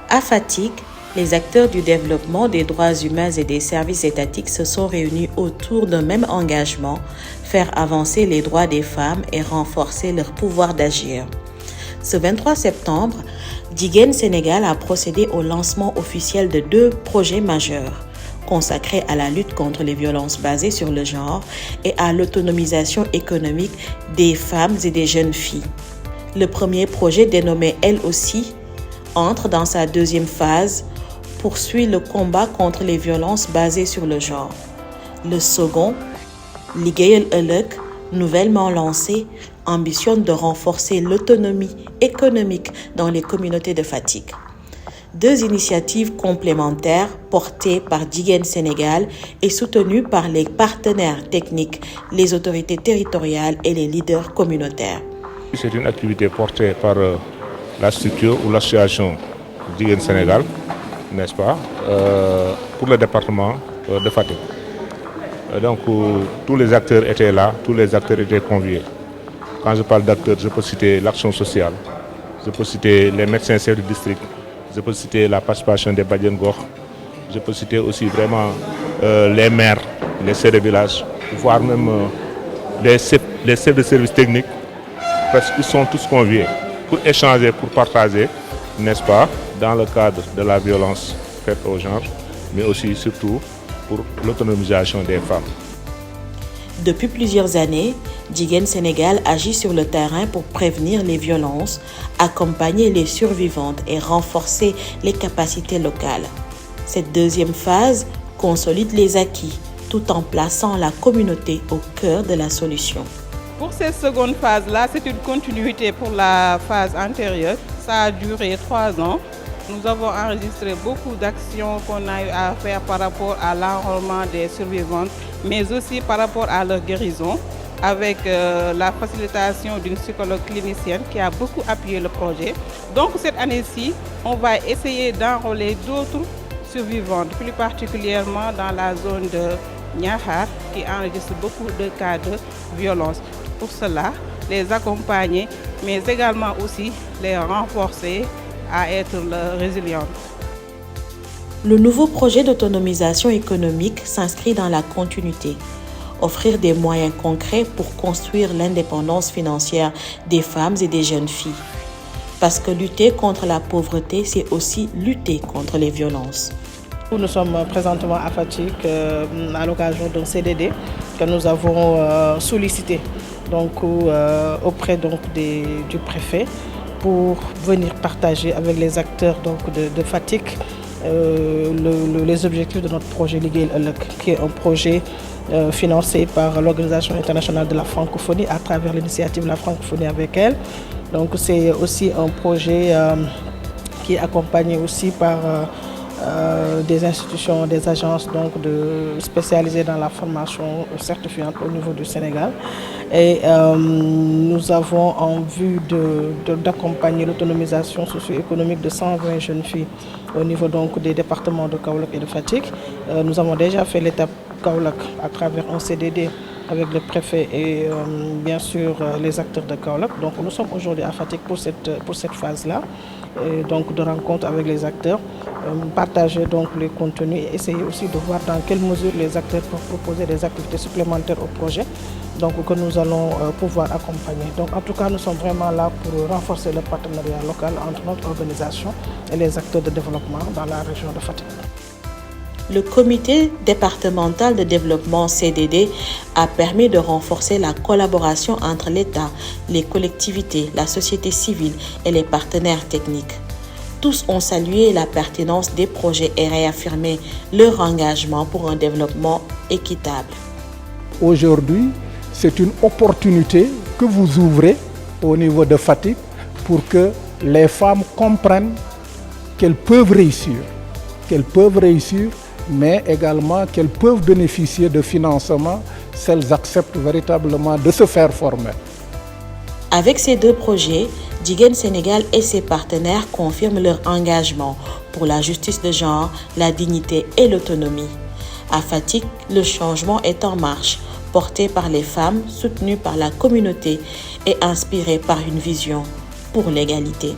À Fatick, les acteurs du développement des droits humains et des services étatiques se sont réunis autour d'un même engagement, faire avancer les droits des femmes et renforcer leur pouvoir d'agir. Ce 23 septembre, Jigéen Sénégal a procédé au lancement officiel de 2 projets majeurs consacrés à la lutte contre les violences basées sur le genre et à l'autonomisation économique des femmes et des jeunes filles. Le premier projet, dénommé Elle aussi, entre dans sa deuxième phase, poursuit le combat contre les violences basées sur le genre. Le second, Liggéeyal Ëllëg, nouvellement lancé, ambitionne de renforcer l'autonomie économique dans les communautés de Fatick. 2 initiatives complémentaires portées par Jigéen Sénégal et soutenues par les partenaires techniques, les autorités territoriales et les leaders communautaires. C'est une activité portée par la structure ou l'association Jigéen Sénégal, n'est-ce pas, pour le département de Fatick. Donc tous les acteurs étaient là, tous les acteurs étaient conviés. Quand je parle d'acteurs, je peux citer l'action sociale, je peux citer les médecins chefs de district, je peux citer la participation des Badiane Gox, je peux citer aussi vraiment les maires, les chefs de village, voire même les chefs de services techniques. Parce qu'ils sont tous conviés pour échanger, pour partager, n'est-ce pas, dans le cadre de la violence faite au genre, mais aussi surtout pour l'autonomisation des femmes. Depuis plusieurs années, Jigéen Sénégal agit sur le terrain pour prévenir les violences, accompagner les survivantes et renforcer les capacités locales. Cette deuxième phase consolide les acquis tout en plaçant la communauté au cœur de la solution. Pour cette seconde phase-là, c'est une continuité pour la phase antérieure. Ça a duré 3 ans. Nous avons enregistré beaucoup d'actions qu'on a eu à faire par rapport à l'enrôlement des survivantes, mais aussi par rapport à leur guérison, avec la facilitation d'une psychologue clinicienne qui a beaucoup appuyé le projet. Donc cette année-ci, on va essayer d'enrôler d'autres survivantes, plus particulièrement dans la zone de Niakhar, qui enregistre beaucoup de cas de violence. Pour cela, les accompagner, mais également aussi les renforcer à être résilientes. Le nouveau projet d'autonomisation économique s'inscrit dans la continuité. Offrir des moyens concrets pour construire l'indépendance financière des femmes et des jeunes filles. Parce que lutter contre la pauvreté, c'est aussi lutter contre les violences. Nous sommes présentement à Fatick à l'occasion d'un CDD que nous avons sollicité auprès du préfet pour venir partager avec les acteurs de Fatick les objectifs de notre projet Liggéeyal Ëllëg, qui est un projet financé par l'Organisation internationale de la francophonie à travers l'initiative La francophonie avec elle. Donc c'est aussi un projet qui est accompagné aussi par des institutions, des agences spécialisées dans la formation certifiante au niveau du Sénégal. Et nous avons en vue d'accompagner l'autonomisation socio-économique de 120 jeunes filles au niveau des départements de Kaolack et de Fatick. Nous avons déjà fait l'étape Kaolack à travers un CDD avec le préfet et bien sûr les acteurs de Kaolack. Donc nous sommes aujourd'hui à Fatick pour cette phase-là, de rencontre avec les acteurs, partager les contenus et essayer aussi de voir dans quelle mesure les acteurs peuvent proposer des activités supplémentaires au projet, que nous allons pouvoir accompagner. Donc en tout cas, nous sommes vraiment là pour renforcer le partenariat local entre notre organisation et les acteurs de développement dans la région de Fatick. Le comité départemental de développement CDD a permis de renforcer la collaboration entre l'État, les collectivités, la société civile et les partenaires techniques. Tous ont salué la pertinence des projets et réaffirmé leur engagement pour un développement équitable. Aujourd'hui, c'est une opportunité que vous ouvrez au niveau de Fatick pour que les femmes comprennent qu'elles peuvent réussir, mais également qu'elles peuvent bénéficier de financement si elles acceptent véritablement de se faire former. Avec ces 2 projets, Jigéen Sénégal et ses partenaires confirment leur engagement pour la justice de genre, la dignité et l'autonomie. À Fatick, le changement est en marche, porté par les femmes, soutenu par la communauté et inspiré par une vision pour l'égalité.